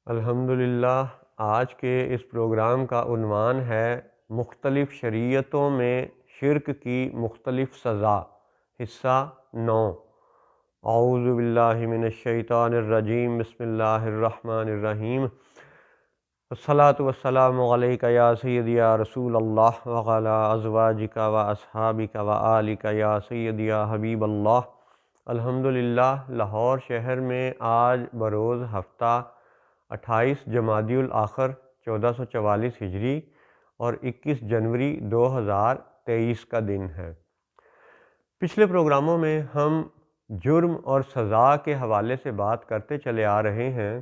الحمدللہ، آج کے اس پروگرام کا عنوان ہے مختلف شریعتوں میں شرک کی مختلف سزا، حصہ 9۔ اعوذ باللہ من الشیطان الرجیم، بسم اللہ الرحمن الرحیم۔ والصلاة والسلام علیک یا سیدی یا رسول اللہ وعلی ازواجک و اصحابک و آلک یا سیدی یا حبیب اللہ۔ الحمدللہ، لاہور شہر میں آج بروز ہفتہ 28 جمادی الاخر 1444 ہجری اور 21 جنوری 2023 کا دن ہے۔ پچھلے پروگراموں میں ہم جرم اور سزا کے حوالے سے بات کرتے چلے آ رہے ہیں،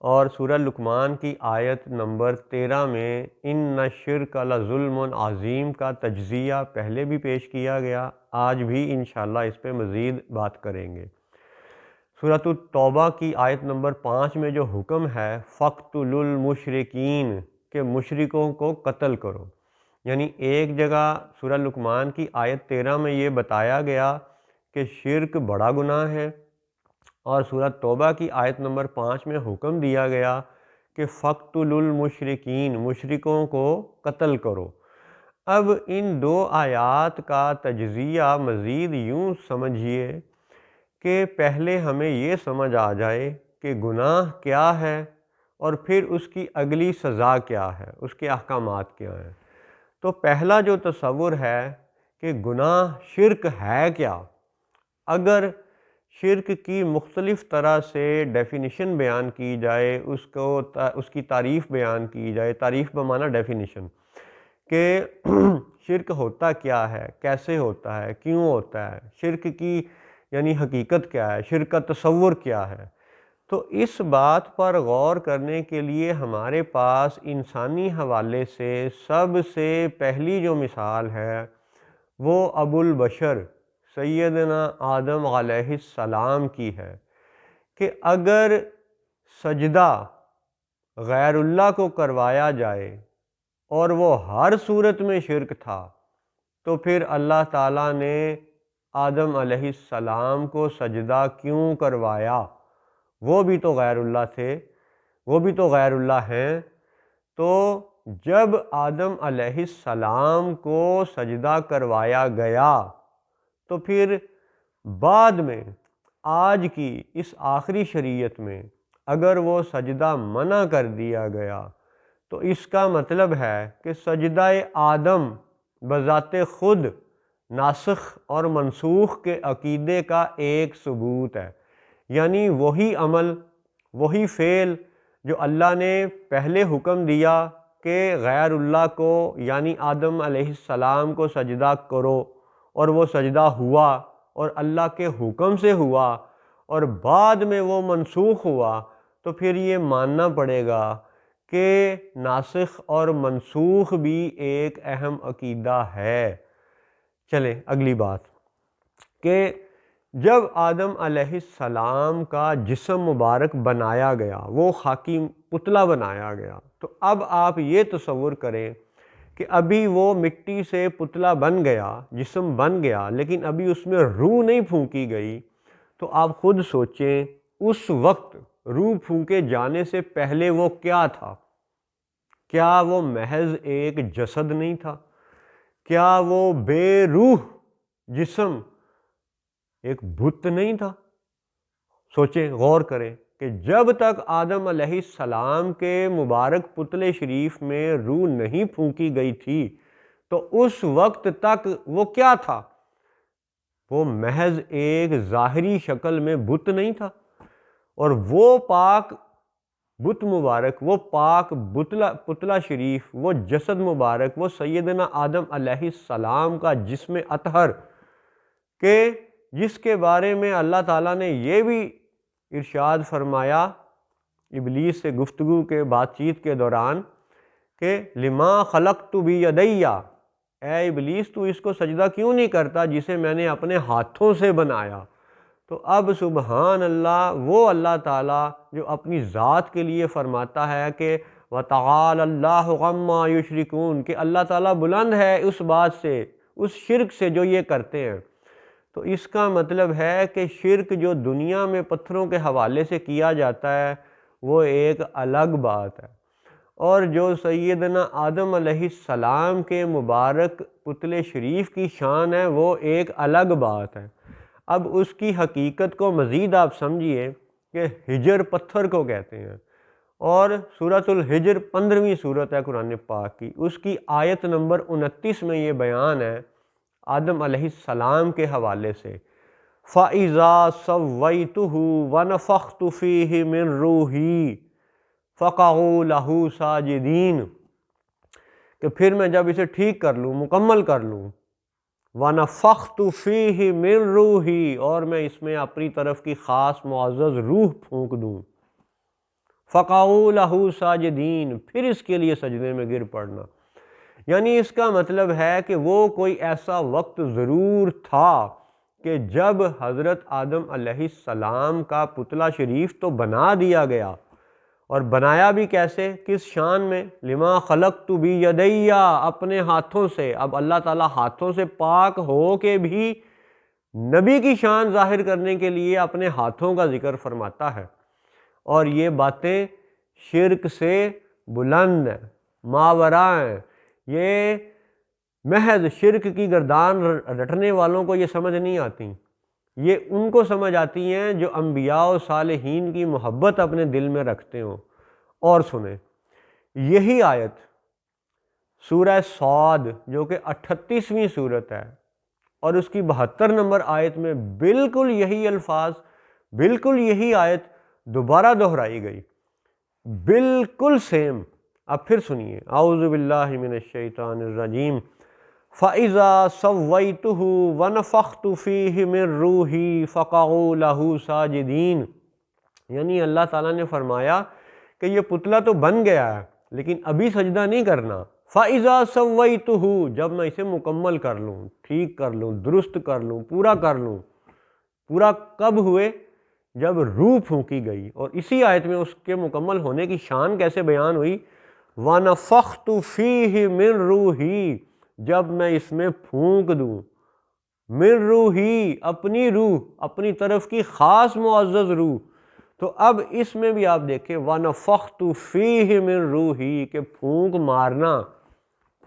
اور سورہ لقمان کی آیت نمبر 13 میں ان الشرک لظلم عظیم کا تجزیہ پہلے بھی پیش کیا گیا، آج بھی انشاءاللہ اس پہ مزید بات کریں گے۔ سورۃ التوبہ کی آیت نمبر 5 میں جو حکم ہے فَاقْتُلُوا الْمُشْرِكِينَ کہ مشرکوں کو قتل کرو، یعنی ایک جگہ سورہ لقمان کی آیت 13 میں یہ بتایا گیا کہ شرک بڑا گناہ ہے، اور سورۃ توبہ کی آیت نمبر 5 میں حکم دیا گیا کہ فَاقْتُلُوا الْمُشْرِكِينَ مشرکوں کو قتل کرو۔ اب ان دو آیات کا تجزیہ مزید یوں سمجھیے کہ پہلے ہمیں یہ سمجھ آ جائے کہ گناہ کیا ہے اور پھر اس کی اگلی سزا کیا ہے، اس کے احکامات کیا ہیں۔ تو پہلا جو تصور ہے کہ گناہ شرک ہے کیا، اگر شرک کی مختلف طرح سے ڈیفینیشن بیان کی جائے، اس کی تعریف بیان کی جائے، تعریف بمعنی ڈیفینیشن، کہ شرک ہوتا کیا ہے، کیسے ہوتا ہے، کیوں ہوتا ہے، شرک کی یعنی حقیقت کیا ہے، شرک کا تصور کیا ہے، تو اس بات پر غور کرنے کے لیے ہمارے پاس انسانی حوالے سے سب سے پہلی جو مثال ہے وہ ابو البشر سیدنا آدم علیہ السلام کی ہے، کہ اگر سجدہ غیر اللہ کو کروایا جائے اور وہ ہر صورت میں شرک تھا، تو پھر اللہ تعالیٰ نے آدم علیہ السلام کو سجدہ کیوں کروایا؟ وہ بھی تو غیر اللہ تھے، وہ بھی تو غیر اللہ ہیں۔ تو جب آدم علیہ السلام کو سجدہ کروایا گیا تو پھر بعد میں آج کی اس آخری شریعت میں اگر وہ سجدہ منع کر دیا گیا تو اس کا مطلب ہے کہ سجدہ آدم بذات خود ناسخ اور منسوخ کے عقیدے کا ایک ثبوت ہے، یعنی وہی عمل، وہی فعل جو اللہ نے پہلے حکم دیا کہ غیر اللہ کو یعنی آدم علیہ السلام کو سجدہ کرو، اور وہ سجدہ ہوا اور اللہ کے حکم سے ہوا، اور بعد میں وہ منسوخ ہوا، تو پھر یہ ماننا پڑے گا کہ ناسخ اور منسوخ بھی ایک اہم عقیدہ ہے۔ چلیں اگلی بات، کہ جب آدم علیہ السلام کا جسم مبارک بنایا گیا، وہ خاکی پتلا بنایا گیا، تو اب آپ یہ تصور کریں کہ ابھی وہ مٹی سے پتلا بن گیا، جسم بن گیا، لیکن ابھی اس میں روح نہیں پھونکی گئی، تو آپ خود سوچیں اس وقت روح پھونکے جانے سے پہلے وہ کیا تھا؟ کیا وہ محض ایک جسد نہیں تھا؟ کیا وہ بے روح جسم ایک بت نہیں تھا؟ سوچیں، غور کریں کہ جب تک آدم علیہ السلام کے مبارک پتلے شریف میں روح نہیں پھونکی گئی تھی تو اس وقت تک وہ کیا تھا؟ وہ محض ایک ظاہری شکل میں بت نہیں تھا، اور وہ پاک بت مبارک، وہ پاک پتلا شریف، وہ جسد مبارک، وہ سیدنا آدم علیہ السلام کا جسم اطہر، کہ جس کے بارے میں اللہ تعالیٰ نے یہ بھی ارشاد فرمایا ابلیس سے گفتگو کے بات چیت کے دوران کہ لما خلقت بیدی، اے ابلیس تو اس کو سجدہ کیوں نہیں کرتا جسے میں نے اپنے ہاتھوں سے بنایا؟ تو اب سبحان اللہ، وہ اللہ تعالیٰ جو اپنی ذات کے لیے فرماتا ہے کہ وَتَعَالَى اللَّهُ عَمَّا يُشْرِكُونَ، کہ اللہ تعالیٰ بلند ہے اس بات سے، اس شرک سے جو یہ کرتے ہیں۔ تو اس کا مطلب ہے کہ شرک جو دنیا میں پتھروں کے حوالے سے کیا جاتا ہے وہ ایک الگ بات ہے، اور جو سیدنا آدم علیہ السلام کے مبارک پتلے شریف کی شان ہے وہ ایک الگ بات ہے۔ اب اس کی حقیقت کو مزید آپ سمجھیے کہ حجر پتھر کو کہتے ہیں، اور سورۃ الحجر 15ویں سورت ہے قرآن پاک کی، اس کی آیت نمبر 29 میں یہ بیان ہے آدم علیہ السلام کے حوالے سے، فَإِذَا سَوَّيْتُهُ وَنَفَخْتُ فِيهِ مِن رُوحِي فَقَعُوا لَهُ سَاجِدِينَ، کہ پھر میں جب اسے ٹھیک کر لوں، مکمل کر لوں، وَنَفَخْتُ فِيهِ مِن رُوحِي، اور میں اس میں اپنی طرف کی خاص معزز روح پھونک دوں، فَقَعُوا لَهُ سَاجِدِينَ، پھر اس کے لیے سجدے میں گر پڑنا۔ یعنی اس کا مطلب ہے کہ وہ کوئی ایسا وقت ضرور تھا کہ جب حضرت آدم علیہ السلام کا پتلا شریف تو بنا دیا گیا، اور بنایا بھی کیسے، کس شان میں، لما خلقت بیدی، اپنے ہاتھوں سے۔ اب اللہ تعالیٰ ہاتھوں سے پاک ہو کے بھی نبی کی شان ظاہر کرنے کے لیے اپنے ہاتھوں کا ذکر فرماتا ہے، اور یہ باتیں شرک سے بلند ہیں، ماوراء ہیں، یہ محض شرک کی گردان رٹنے والوں کو یہ سمجھ نہیں آتی، یہ ان کو سمجھ آتی ہیں جو انبیاء و صالحین کی محبت اپنے دل میں رکھتے ہوں۔ اور سنیں یہی آیت سورہ صاد جو کہ 38ویں سورت ہے، اور اس کی 72 نمبر آیت میں بالکل یہی الفاظ، بالکل یہی آیت دوبارہ دہرائی گئی، بالکل سیم۔ اب پھر سنیے، اعوذ باللہ من الشیطان الرجیم، فَإِذَا سَوَّيْتُهُ وَنَفَخْتُ فِيهِ مِن رُوحِي فَقَعُوا لَهُ سَاجِدِينَ، یعنی اللہ تعالیٰ نے فرمایا کہ یہ پتلا تو بن گیا ہے لیکن ابھی سجدہ نہیں کرنا۔ فَإِذَا سَوَّيْتُهُ، جب میں اسے مکمل کر لوں، ٹھیک کر لوں، درست کر لوں، پورا کر لوں۔ پورا کب ہوئے؟ جب روح پھونکی گئی، اور اسی آیت میں اس کے مکمل ہونے کی شان کیسے بیان ہوئی، وَنَفَخْتُ فِيهِ مِن رُوحِي، جب میں اس میں پھونک دوں، من روحی، اپنی روح، اپنی طرف کی خاص معزز روح۔ تو اب اس میں بھی آپ دیکھیں وَنَفَخْتُ فِيهِ مِن رُوحِي، کہ پھونک مارنا،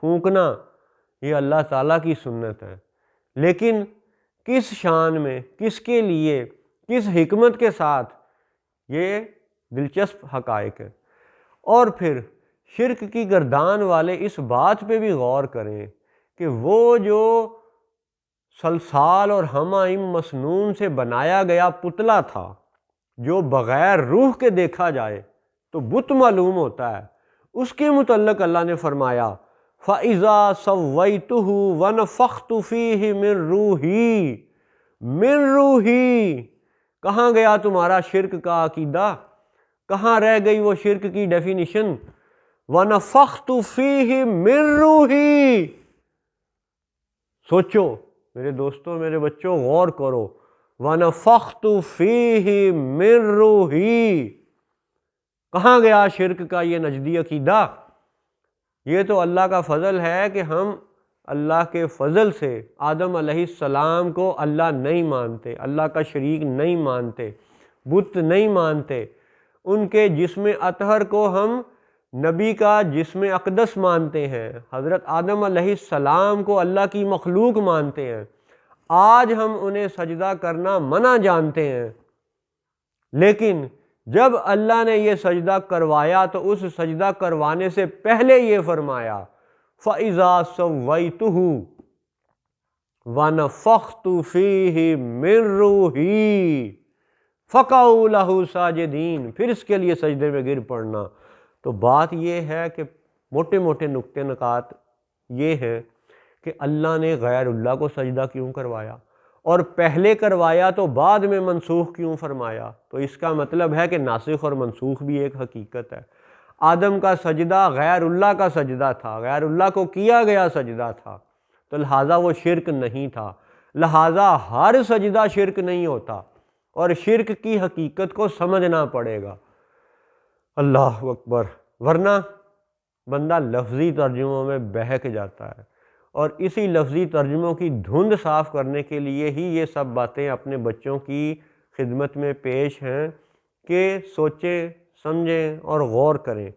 پھونکنا، یہ اللہ تعالیٰ کی سنت ہے، لیکن کس شان میں، کس کے لیے، کس حکمت کے ساتھ، یہ دلچسپ حقائق ہے۔ اور پھر شرک کی گردان والے اس بات پہ بھی غور کریں کہ وہ جو صلصال اور حمائم مسنون سے بنایا گیا پتلا تھا، جو بغیر روح کے دیکھا جائے تو بت معلوم ہوتا ہے، اس کے متعلق اللہ نے فرمایا فَإِذَا سَوَّيْتُهُ وَنَفَخْتُ فِيهِ مِن رُوحِي، من روحی۔ کہاں گیا تمہارا شرک کا عقیدہ؟ کہاں رہ گئی وہ شرک کی ڈیفینیشن؟ وَنَفَخْتُ فِيهِ مِن رُوحِي، سوچو میرے دوستوں، میرے بچوں، غور کرو، وَنَفَخْتُ فِيهِ مِن رُوحِي، کہاں گیا شرک کا یہ نجدی عقیدہ؟ یہ تو اللہ کا فضل ہے کہ ہم اللہ کے فضل سے آدم علیہ السلام کو اللہ نہیں مانتے، اللہ کا شریک نہیں مانتے، بت نہیں مانتے، ان کے جسم اطہر کو ہم نبی کا جسم اقدس مانتے ہیں، حضرت آدم علیہ السلام کو اللہ کی مخلوق مانتے ہیں۔ آج ہم انہیں سجدہ کرنا منع جانتے ہیں، لیکن جب اللہ نے یہ سجدہ کروایا تو اس سجدہ کروانے سے پہلے یہ فرمایا فَإِذَا سَوَّيْتُهُ وَنَفَخْتُ فِيهِ مِن رُوحِي فَقَعُوا لَهُ سَاجِدِينَ، پھر اس کے لیے سجدے میں گر پڑنا۔ تو بات یہ ہے کہ موٹے موٹے نقطے نکات یہ ہیں کہ اللہ نے غیر اللہ کو سجدہ کیوں کروایا، اور پہلے کروایا تو بعد میں منسوخ کیوں فرمایا؟ تو اس کا مطلب ہے کہ ناسخ اور منسوخ بھی ایک حقیقت ہے۔ آدم کا سجدہ غیر اللہ کا سجدہ تھا، غیر اللہ کو کیا گیا سجدہ تھا، تو لہٰذا وہ شرک نہیں تھا، لہٰذا ہر سجدہ شرک نہیں ہوتا، اور شرک کی حقیقت کو سمجھنا پڑے گا۔ اللہ اکبر، ورنہ بندہ لفظی ترجموں میں بہک جاتا ہے، اور اسی لفظی ترجموں کی دھند صاف کرنے کے لیے ہی یہ سب باتیں اپنے بچوں کی خدمت میں پیش ہیں کہ سوچیں سمجھیں اور غور کریں